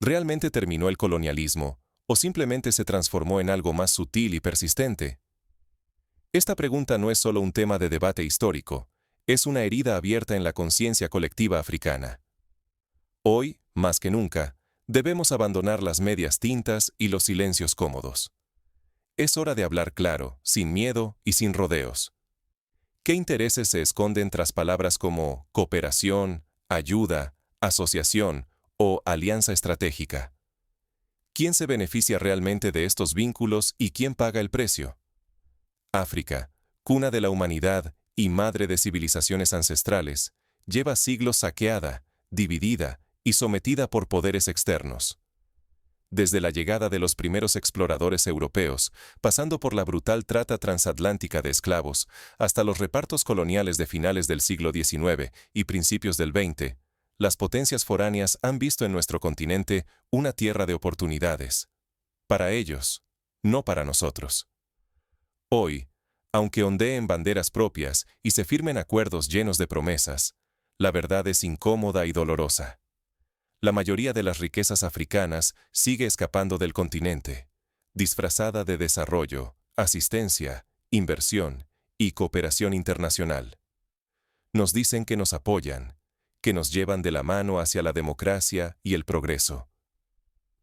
¿Realmente terminó el colonialismo o simplemente se transformó en algo más sutil y persistente? Esta pregunta no es solo un tema de debate histórico, es una herida abierta en la conciencia colectiva africana. Hoy, más que nunca, debemos abandonar las medias tintas y los silencios cómodos. Es hora de hablar claro, sin miedo y sin rodeos. ¿Qué intereses se esconden tras palabras como cooperación, ayuda, asociación o alianza estratégica? ¿Quién se beneficia realmente de estos vínculos y quién paga el precio? África, cuna de la humanidad y madre de civilizaciones ancestrales, lleva siglos saqueada, dividida y sometida por poderes externos. Desde la llegada de los primeros exploradores europeos, pasando por la brutal trata transatlántica de esclavos, hasta los repartos coloniales de finales del siglo XIX y principios del XX, las potencias foráneas han visto en nuestro continente una tierra de oportunidades. Para ellos, no para nosotros. Hoy, aunque ondeen banderas propias y se firmen acuerdos llenos de promesas, la verdad es incómoda y dolorosa. La mayoría de las riquezas africanas sigue escapando del continente, disfrazada de desarrollo, asistencia, inversión y cooperación internacional. Nos dicen que nos apoyan, que nos llevan de la mano hacia la democracia y el progreso.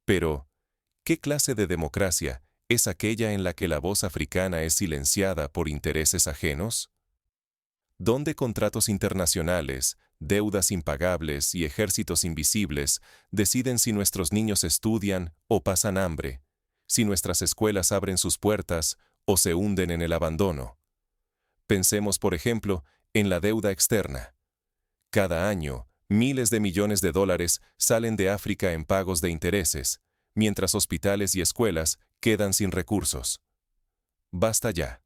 Pero, ¿qué clase de democracia es aquella en la que la voz africana es silenciada por intereses ajenos? ¿Dónde contratos internacionales, deudas impagables y ejércitos invisibles deciden si nuestros niños estudian o pasan hambre, si nuestras escuelas abren sus puertas o se hunden en el abandono? Pensemos, por ejemplo, en la deuda externa. Cada año, miles de millones de dólares salen de África en pagos de intereses, mientras hospitales y escuelas quedan sin recursos. Basta ya.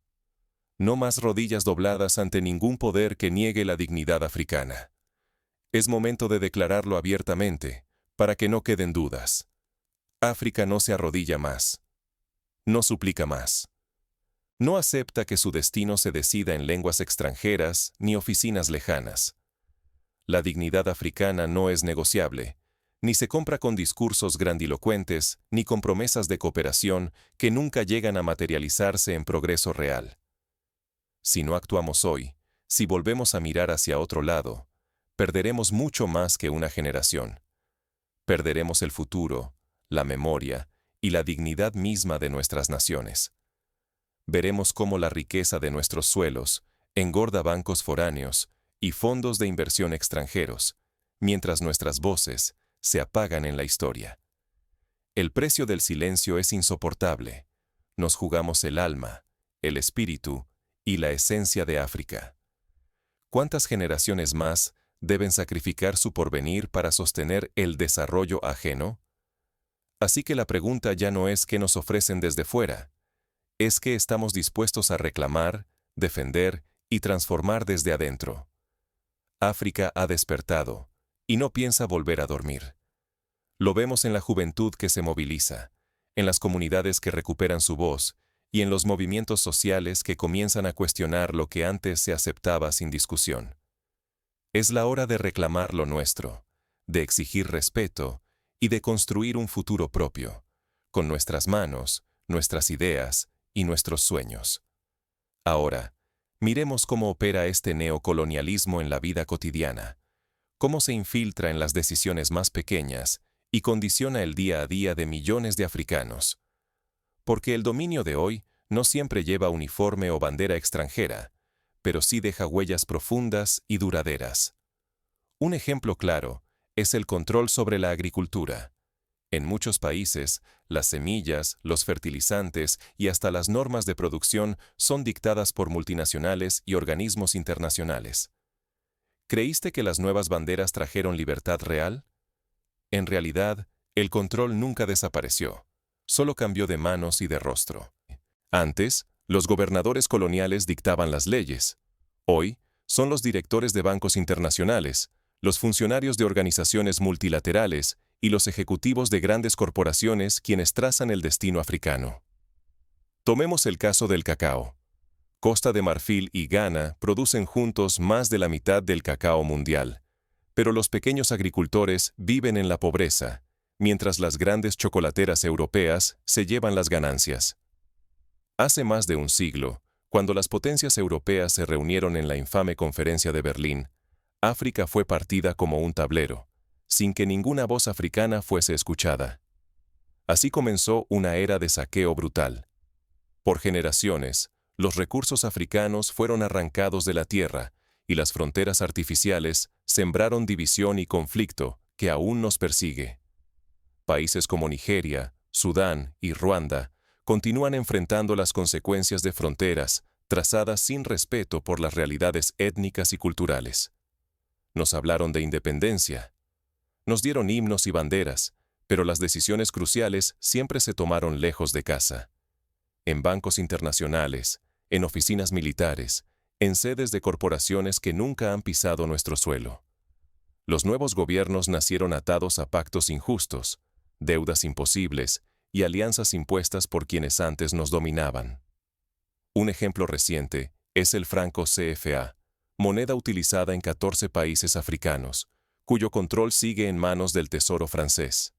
No más rodillas dobladas ante ningún poder que niegue la dignidad africana. Es momento de declararlo abiertamente, para que no queden dudas. África no se arrodilla más. No suplica más. No acepta que su destino se decida en lenguas extranjeras ni oficinas lejanas. La dignidad africana no es negociable, ni se compra con discursos grandilocuentes ni con promesas de cooperación que nunca llegan a materializarse en progreso real. Si no actuamos hoy, si volvemos a mirar hacia otro lado, perderemos mucho más que una generación. Perderemos el futuro, la memoria y la dignidad misma de nuestras naciones. Veremos cómo la riqueza de nuestros suelos engorda bancos foráneos y fondos de inversión extranjeros, mientras nuestras voces se apagan en la historia. El precio del silencio es insoportable. Nos jugamos el alma, el espíritu y la esencia de África. ¿Cuántas generaciones más deben sacrificar su porvenir para sostener el desarrollo ajeno? Así que la pregunta ya no es qué nos ofrecen desde fuera, es qué estamos dispuestos a reclamar, defender y transformar desde adentro. África ha despertado y no piensa volver a dormir. Lo vemos en la juventud que se moviliza, en las comunidades que recuperan su voz y en los movimientos sociales que comienzan a cuestionar lo que antes se aceptaba sin discusión. Es la hora de reclamar lo nuestro, de exigir respeto y de construir un futuro propio, con nuestras manos, nuestras ideas y nuestros sueños. Ahora, miremos cómo opera este neocolonialismo en la vida cotidiana, cómo se infiltra en las decisiones más pequeñas y condiciona el día a día de millones de africanos. Porque el dominio de hoy no siempre lleva uniforme o bandera extranjera, pero sí deja huellas profundas y duraderas. Un ejemplo claro es el control sobre la agricultura. En muchos países, las semillas, los fertilizantes y hasta las normas de producción son dictadas por multinacionales y organismos internacionales. ¿Creíste que las nuevas banderas trajeron libertad real? En realidad, el control nunca desapareció, solo cambió de manos y de rostro. Antes, los gobernadores coloniales dictaban las leyes. Hoy, son los directores de bancos internacionales, los funcionarios de organizaciones multilaterales y los ejecutivos de grandes corporaciones quienes trazan el destino africano. Tomemos el caso del cacao. Costa de Marfil y Ghana producen juntos más de la mitad del cacao mundial, pero los pequeños agricultores viven en la pobreza, mientras las grandes chocolateras europeas se llevan las ganancias. Hace más de un siglo, cuando las potencias europeas se reunieron en la infame Conferencia de Berlín, África fue partida como un tablero, sin que ninguna voz africana fuese escuchada. Así comenzó una era de saqueo brutal. Por generaciones, los recursos africanos fueron arrancados de la tierra y las fronteras artificiales sembraron división y conflicto que aún nos persigue. Países como Nigeria, Sudán y Ruanda continúan enfrentando las consecuencias de fronteras trazadas sin respeto por las realidades étnicas y culturales. Nos hablaron de independencia. Nos dieron himnos y banderas, pero las decisiones cruciales siempre se tomaron lejos de casa. En bancos internacionales, en oficinas militares, en sedes de corporaciones que nunca han pisado nuestro suelo. Los nuevos gobiernos nacieron atados a pactos injustos, deudas imposibles y alianzas impuestas por quienes antes nos dominaban. Un ejemplo reciente es el franco CFA, moneda utilizada en 14 países africanos, cuyo control sigue en manos del Tesoro francés.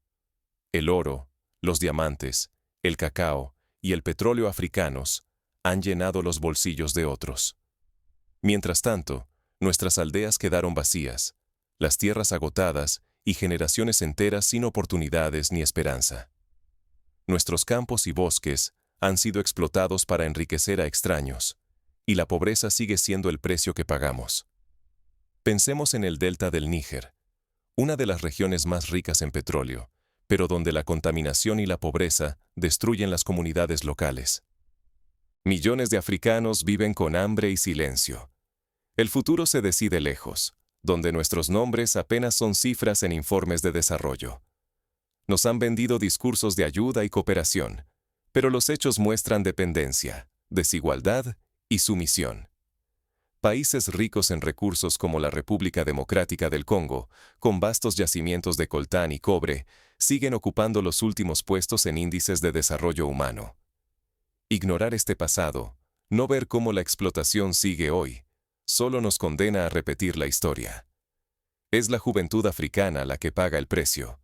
El oro, los diamantes, el cacao y el petróleo africanos han llenado los bolsillos de otros. Mientras tanto, nuestras aldeas quedaron vacías, las tierras agotadas y generaciones enteras sin oportunidades ni esperanza. Nuestros campos y bosques han sido explotados para enriquecer a extraños, y la pobreza sigue siendo el precio que pagamos. Pensemos en el delta del Níger, una de las regiones más ricas en petróleo, pero donde la contaminación y la pobreza destruyen las comunidades locales. Millones de africanos viven con hambre y silencio. El futuro se decide lejos, donde nuestros nombres apenas son cifras en informes de desarrollo. Nos han vendido discursos de ayuda y cooperación, pero los hechos muestran dependencia, desigualdad y sumisión. Países ricos en recursos como la República Democrática del Congo, con vastos yacimientos de coltán y cobre, siguen ocupando los últimos puestos en índices de desarrollo humano. Ignorar este pasado, no ver cómo la explotación sigue hoy, solo nos condena a repetir la historia. Es la juventud africana la que paga el precio.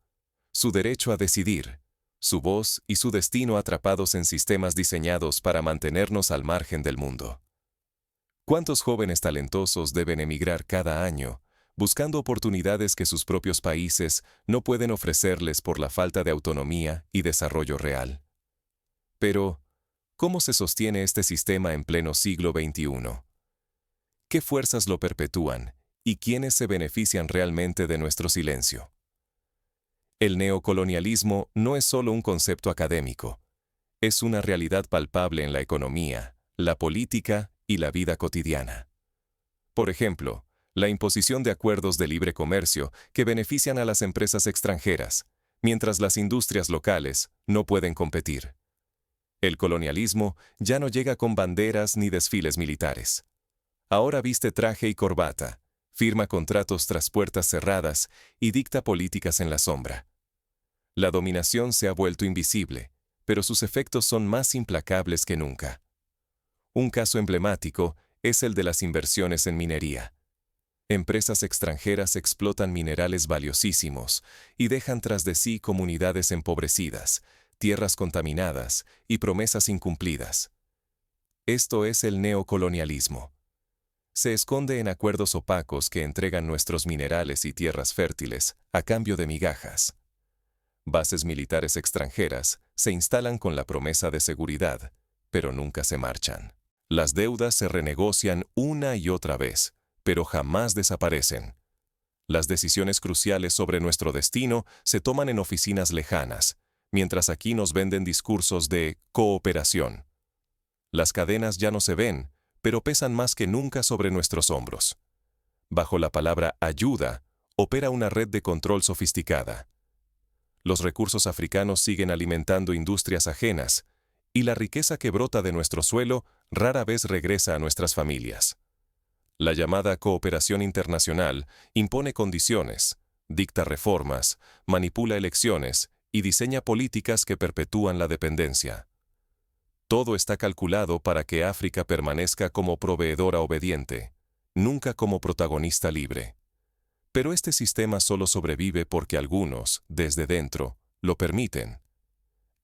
Su derecho a decidir, su voz y su destino atrapados en sistemas diseñados para mantenernos al margen del mundo. ¿Cuántos jóvenes talentosos deben emigrar cada año, buscando oportunidades que sus propios países no pueden ofrecerles por la falta de autonomía y desarrollo real? Pero, ¿cómo se sostiene este sistema en pleno siglo XXI? ¿Qué fuerzas lo perpetúan y quiénes se benefician realmente de nuestro silencio? El neocolonialismo no es solo un concepto académico, es una realidad palpable en la economía, la política y la vida cotidiana. Por ejemplo, la imposición de acuerdos de libre comercio que benefician a las empresas extranjeras, mientras las industrias locales no pueden competir. El colonialismo ya no llega con banderas ni desfiles militares. Ahora viste traje y corbata, firma contratos tras puertas cerradas y dicta políticas en la sombra. La dominación se ha vuelto invisible, pero sus efectos son más implacables que nunca. Un caso emblemático es el de las inversiones en minería. Empresas extranjeras explotan minerales valiosísimos y dejan tras de sí comunidades empobrecidas, tierras contaminadas y promesas incumplidas. Esto es el neocolonialismo. Se esconde en acuerdos opacos que entregan nuestros minerales y tierras fértiles a cambio de migajas. Bases militares extranjeras se instalan con la promesa de seguridad, pero nunca se marchan. Las deudas se renegocian una y otra vez, pero jamás desaparecen. Las decisiones cruciales sobre nuestro destino se toman en oficinas lejanas, mientras aquí nos venden discursos de cooperación. Las cadenas ya no se ven, pero pesan más que nunca sobre nuestros hombros. Bajo la palabra ayuda, opera una red de control sofisticada. Los recursos africanos siguen alimentando industrias ajenas, y la riqueza que brota de nuestro suelo rara vez regresa a nuestras familias. La llamada cooperación internacional impone condiciones, dicta reformas, manipula elecciones y diseña políticas que perpetúan la dependencia. Todo está calculado para que África permanezca como proveedora obediente, nunca como protagonista libre. Pero este sistema solo sobrevive porque algunos, desde dentro, lo permiten.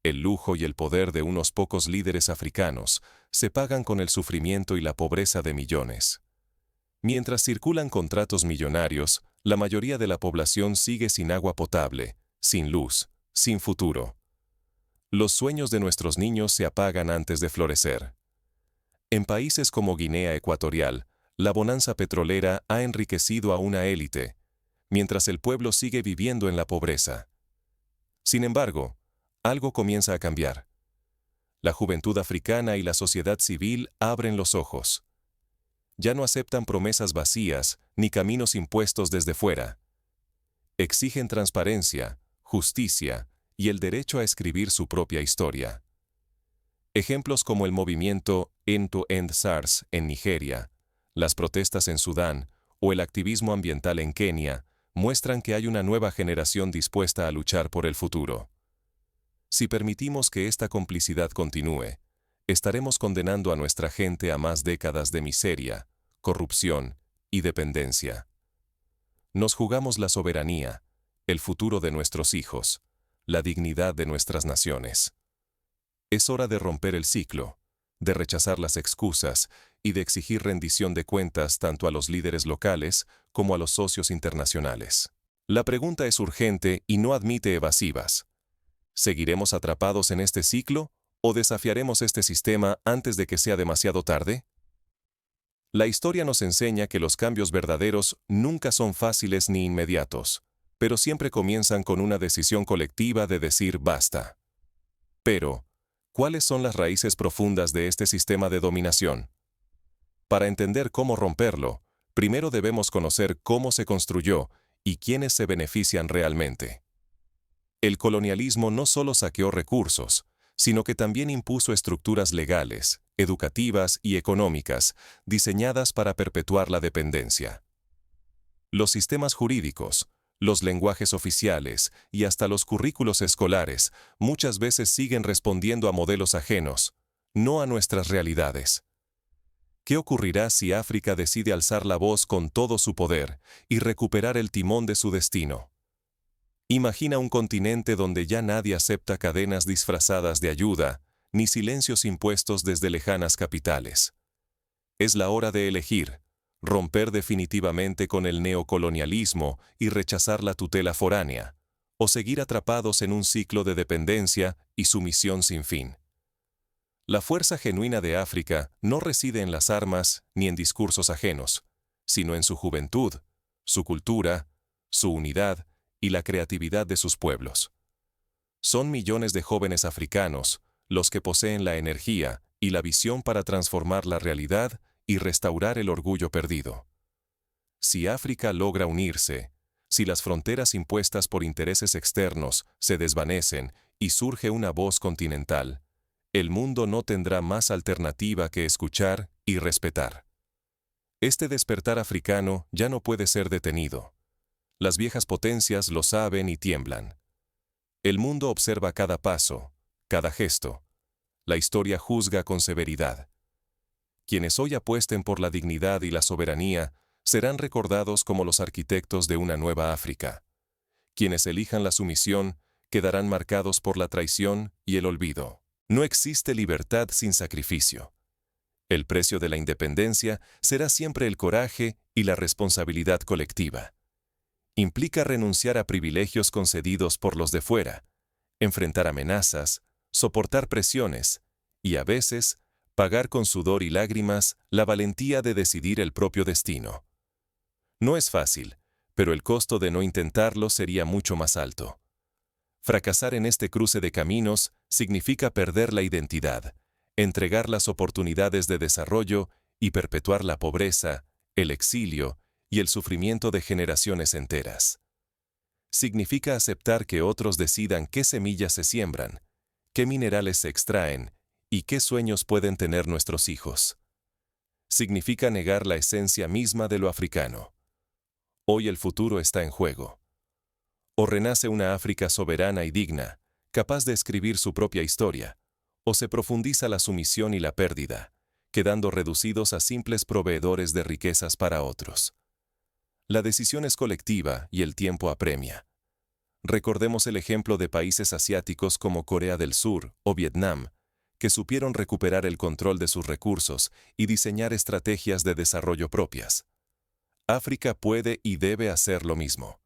El lujo y el poder de unos pocos líderes africanos se pagan con el sufrimiento y la pobreza de millones. Mientras circulan contratos millonarios, la mayoría de la población sigue sin agua potable, sin luz, sin futuro. Los sueños de nuestros niños se apagan antes de florecer. En países como Guinea Ecuatorial, la bonanza petrolera ha enriquecido a una élite, mientras el pueblo sigue viviendo en la pobreza. Sin embargo, algo comienza a cambiar. La juventud africana y la sociedad civil abren los ojos. Ya no aceptan promesas vacías ni caminos impuestos desde fuera. Exigen transparencia, justicia y el derecho a escribir su propia historia. Ejemplos como el movimiento End to End SARS en Nigeria, las protestas en Sudán o el activismo ambiental en Kenia muestran que hay una nueva generación dispuesta a luchar por el futuro. Si permitimos que esta complicidad continúe, estaremos condenando a nuestra gente a más décadas de miseria, corrupción y dependencia. Nos jugamos la soberanía, el futuro de nuestros hijos, la dignidad de nuestras naciones. Es hora de romper el ciclo, de rechazar las excusas y de exigir rendición de cuentas tanto a los líderes locales como a los socios internacionales. La pregunta es urgente y no admite evasivas. ¿Seguiremos atrapados en este ciclo o desafiaremos este sistema antes de que sea demasiado tarde? La historia nos enseña que los cambios verdaderos nunca son fáciles ni inmediatos, pero siempre comienzan con una decisión colectiva de decir basta. Pero, ¿cuáles son las raíces profundas de este sistema de dominación? Para entender cómo romperlo, primero debemos conocer cómo se construyó y quiénes se benefician realmente. El colonialismo no solo saqueó recursos, sino que también impuso estructuras legales, educativas y económicas diseñadas para perpetuar la dependencia. Los sistemas jurídicos, los lenguajes oficiales y hasta los currículos escolares muchas veces siguen respondiendo a modelos ajenos, no a nuestras realidades. ¿Qué ocurrirá si África decide alzar la voz con todo su poder y recuperar el timón de su destino? Imagina un continente donde ya nadie acepta cadenas disfrazadas de ayuda, ni silencios impuestos desde lejanas capitales. Es la hora de elegir, romper definitivamente con el neocolonialismo y rechazar la tutela foránea, o seguir atrapados en un ciclo de dependencia y sumisión sin fin. La fuerza genuina de África no reside en las armas ni en discursos ajenos, sino en su juventud, su cultura, su unidad y la creatividad de sus pueblos. Son millones de jóvenes africanos los que poseen la energía y la visión para transformar la realidad y restaurar el orgullo perdido. Si África logra unirse, si las fronteras impuestas por intereses externos se desvanecen y surge una voz continental, el mundo no tendrá más alternativa que escuchar y respetar. Este despertar africano ya no puede ser detenido. Las viejas potencias lo saben y tiemblan. El mundo observa cada paso, cada gesto. La historia juzga con severidad. Quienes hoy apuesten por la dignidad y la soberanía serán recordados como los arquitectos de una nueva África. Quienes elijan la sumisión quedarán marcados por la traición y el olvido. No existe libertad sin sacrificio. El precio de la independencia será siempre el coraje y la responsabilidad colectiva. Implica renunciar a privilegios concedidos por los de fuera, enfrentar amenazas, soportar presiones y, a veces, pagar con sudor y lágrimas la valentía de decidir el propio destino. No es fácil, pero el costo de no intentarlo sería mucho más alto. Fracasar en este cruce de caminos significa perder la identidad, entregar las oportunidades de desarrollo y perpetuar la pobreza, el exilio y el sufrimiento de generaciones enteras. Significa aceptar que otros decidan qué semillas se siembran, qué minerales se extraen y qué sueños pueden tener nuestros hijos. Significa negar la esencia misma de lo africano. Hoy el futuro está en juego. O renace una África soberana y digna, capaz de escribir su propia historia, o se profundiza la sumisión y la pérdida, quedando reducidos a simples proveedores de riquezas para otros. La decisión es colectiva y el tiempo apremia. Recordemos el ejemplo de países asiáticos como Corea del Sur o Vietnam, que supieron recuperar el control de sus recursos y diseñar estrategias de desarrollo propias. África puede y debe hacer lo mismo.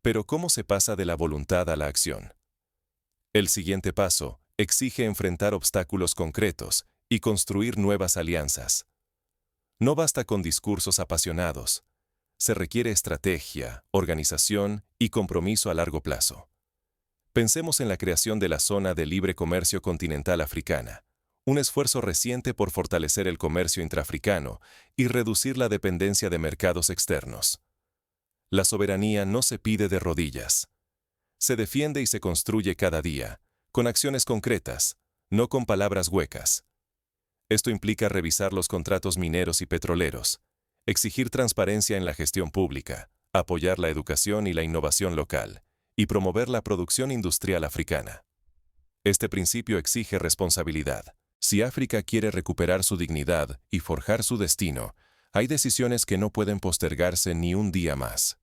Pero ¿cómo se pasa de la voluntad a la acción? El siguiente paso exige enfrentar obstáculos concretos y construir nuevas alianzas. No basta con discursos apasionados. Se requiere estrategia, organización y compromiso a largo plazo. Pensemos en la creación de la Zona de Libre Comercio Continental Africana, un esfuerzo reciente por fortalecer el comercio intraafricano y reducir la dependencia de mercados externos. La soberanía no se pide de rodillas. Se defiende y se construye cada día, con acciones concretas, no con palabras huecas. Esto implica revisar los contratos mineros y petroleros, exigir transparencia en la gestión pública, apoyar la educación y la innovación local, y promover la producción industrial africana. Este principio exige responsabilidad. Si África quiere recuperar su dignidad y forjar su destino, hay decisiones que no pueden postergarse ni un día más.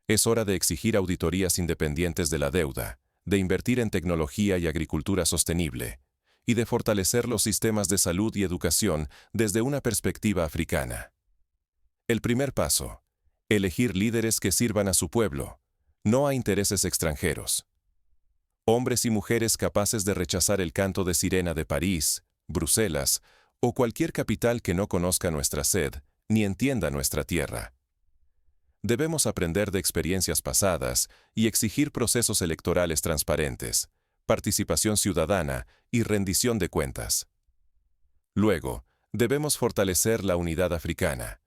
Es hora de exigir auditorías independientes de la deuda, de invertir en tecnología y agricultura sostenible, y de fortalecer los sistemas de salud y educación desde una perspectiva africana. El primer paso: elegir líderes que sirvan a su pueblo, no a intereses extranjeros. Hombres y mujeres capaces de rechazar el canto de sirena de París, Bruselas o cualquier capital que no conozca nuestra sed ni entienda nuestra tierra. Debemos aprender de experiencias pasadas y exigir procesos electorales transparentes, participación ciudadana y rendición de cuentas. Luego, debemos fortalecer la unidad africana.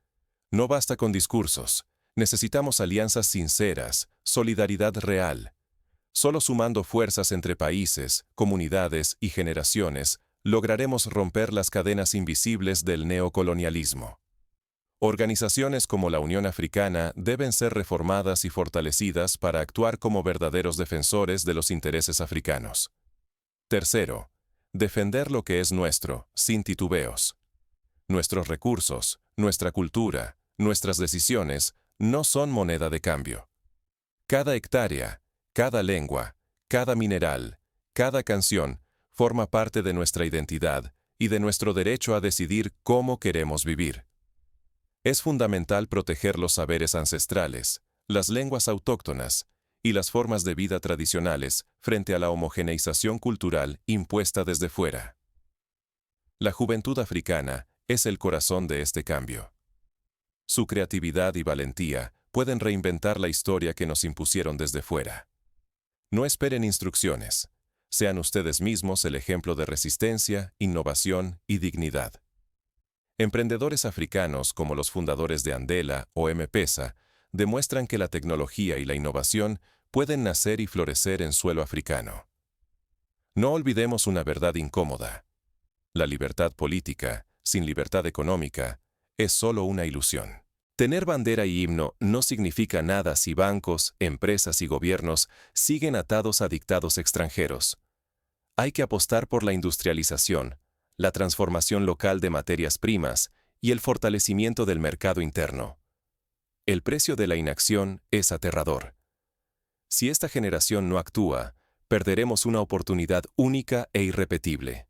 No basta con discursos. Necesitamos alianzas sinceras, solidaridad real. Solo sumando fuerzas entre países, comunidades y generaciones, lograremos romper las cadenas invisibles del neocolonialismo. Organizaciones como la Unión Africana deben ser reformadas y fortalecidas para actuar como verdaderos defensores de los intereses africanos. Tercero, defender lo que es nuestro, sin titubeos. Nuestros recursos, nuestra cultura, nuestras decisiones, no son moneda de cambio. Cada hectárea, cada lengua, cada mineral, cada canción, forma parte de nuestra identidad y de nuestro derecho a decidir cómo queremos vivir. Es fundamental proteger los saberes ancestrales, las lenguas autóctonas y las formas de vida tradicionales frente a la homogeneización cultural impuesta desde fuera. La juventud africana es el corazón de este cambio. Su creatividad y valentía pueden reinventar la historia que nos impusieron desde fuera. No esperen instrucciones. Sean ustedes mismos el ejemplo de resistencia, innovación y dignidad. Emprendedores africanos como los fundadores de Andela o M-Pesa demuestran que la tecnología y la innovación pueden nacer y florecer en suelo africano. No olvidemos una verdad incómoda. La libertad política, sin libertad económica, es solo una ilusión. Tener bandera y himno no significa nada si bancos, empresas y gobiernos siguen atados a dictados extranjeros. Hay que apostar por la industrialización, la transformación local de materias primas y el fortalecimiento del mercado interno. El precio de la inacción es aterrador. Si esta generación no actúa, perderemos una oportunidad única e irrepetible.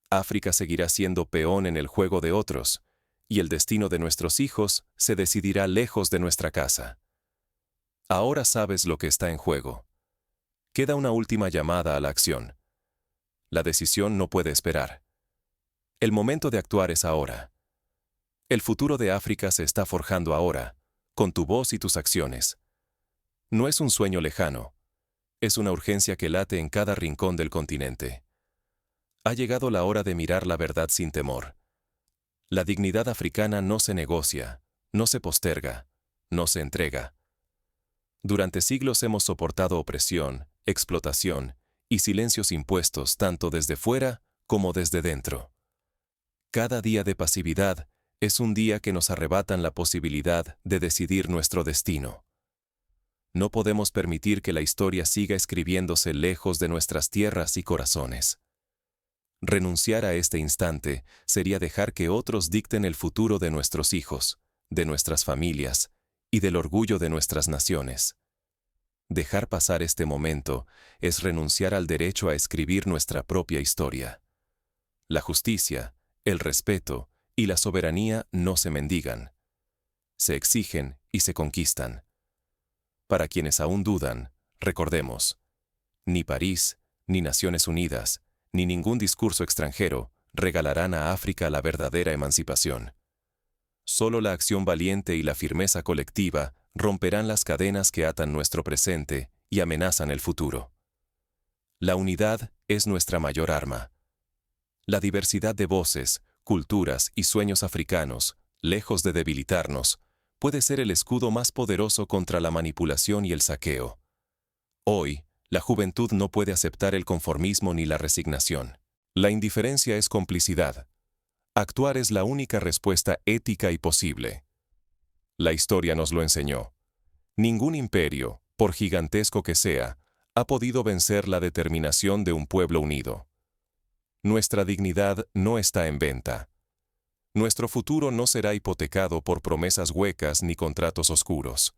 África seguirá siendo peón en el juego de otros, y el destino de nuestros hijos se decidirá lejos de nuestra casa. Ahora sabes lo que está en juego. Queda una última llamada a la acción. La decisión no puede esperar. El momento de actuar es ahora. El futuro de África se está forjando ahora, con tu voz y tus acciones. No es un sueño lejano. Es una urgencia que late en cada rincón del continente. Ha llegado la hora de mirar la verdad sin temor. La dignidad africana no se negocia, no se posterga, no se entrega. Durante siglos hemos soportado opresión, explotación y silencios impuestos tanto desde fuera como desde dentro. Cada día de pasividad es un día que nos arrebatan la posibilidad de decidir nuestro destino. No podemos permitir que la historia siga escribiéndose lejos de nuestras tierras y corazones. Renunciar a este instante sería dejar que otros dicten el futuro de nuestros hijos, de nuestras familias y del orgullo de nuestras naciones. Dejar pasar este momento es renunciar al derecho a escribir nuestra propia historia. La justicia, el respeto y la soberanía no se mendigan. Se exigen y se conquistan. Para quienes aún dudan, recordemos, ni París, ni Naciones Unidas, ni ningún discurso extranjero regalarán a África la verdadera emancipación. Solo la acción valiente y la firmeza colectiva romperán las cadenas que atan nuestro presente y amenazan el futuro. La unidad es nuestra mayor arma. La diversidad de voces, culturas y sueños africanos, lejos de debilitarnos, puede ser el escudo más poderoso contra la manipulación y el saqueo. Hoy, la juventud no puede aceptar el conformismo ni la resignación. La indiferencia es complicidad. Actuar es la única respuesta ética y posible. La historia nos lo enseñó. Ningún imperio, por gigantesco que sea, ha podido vencer la determinación de un pueblo unido. Nuestra dignidad no está en venta. Nuestro futuro no será hipotecado por promesas huecas ni contratos oscuros.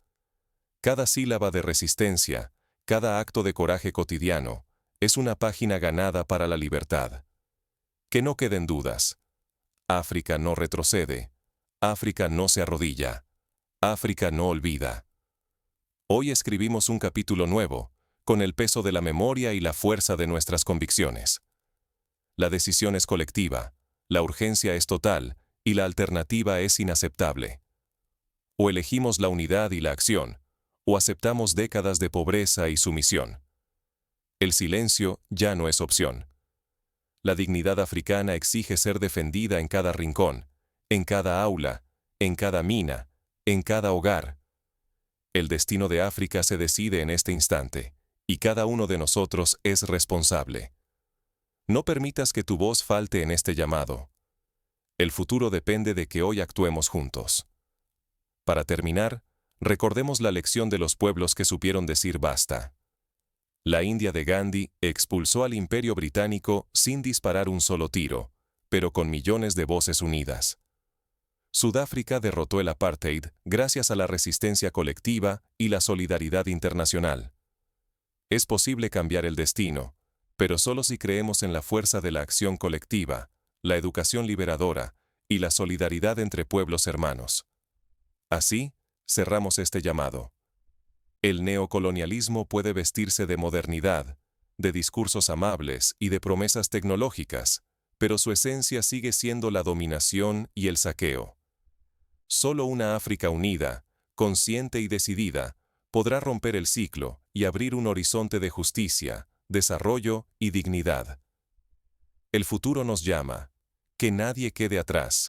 Cada sílaba de resistencia, cada acto de coraje cotidiano, es una página ganada para la libertad. Que no queden dudas. África no retrocede. África no se arrodilla. África no olvida. Hoy escribimos un capítulo nuevo, con el peso de la memoria y la fuerza de nuestras convicciones. La decisión es colectiva, la urgencia es total y la alternativa es inaceptable. O elegimos la unidad y la acción, o aceptamos décadas de pobreza y sumisión. El silencio ya no es opción. La dignidad africana exige ser defendida en cada rincón, en cada aula, en cada mina, en cada hogar. El destino de África se decide en este instante, y cada uno de nosotros es responsable. No permitas que tu voz falte en este llamado. El futuro depende de que hoy actuemos juntos. Para terminar, recordemos la lección de los pueblos que supieron decir basta. La India de Gandhi expulsó al Imperio Británico sin disparar un solo tiro, pero con millones de voces unidas. Sudáfrica derrotó el apartheid gracias a la resistencia colectiva y la solidaridad internacional. Es posible cambiar el destino, pero solo si creemos en la fuerza de la acción colectiva, la educación liberadora y la solidaridad entre pueblos hermanos. Así, cerramos este llamado. El neocolonialismo puede vestirse de modernidad, de discursos amables y de promesas tecnológicas, pero su esencia sigue siendo la dominación y el saqueo. Solo una África unida, consciente y decidida, podrá romper el ciclo y abrir un horizonte de justicia, desarrollo y dignidad. El futuro nos llama. Que nadie quede atrás.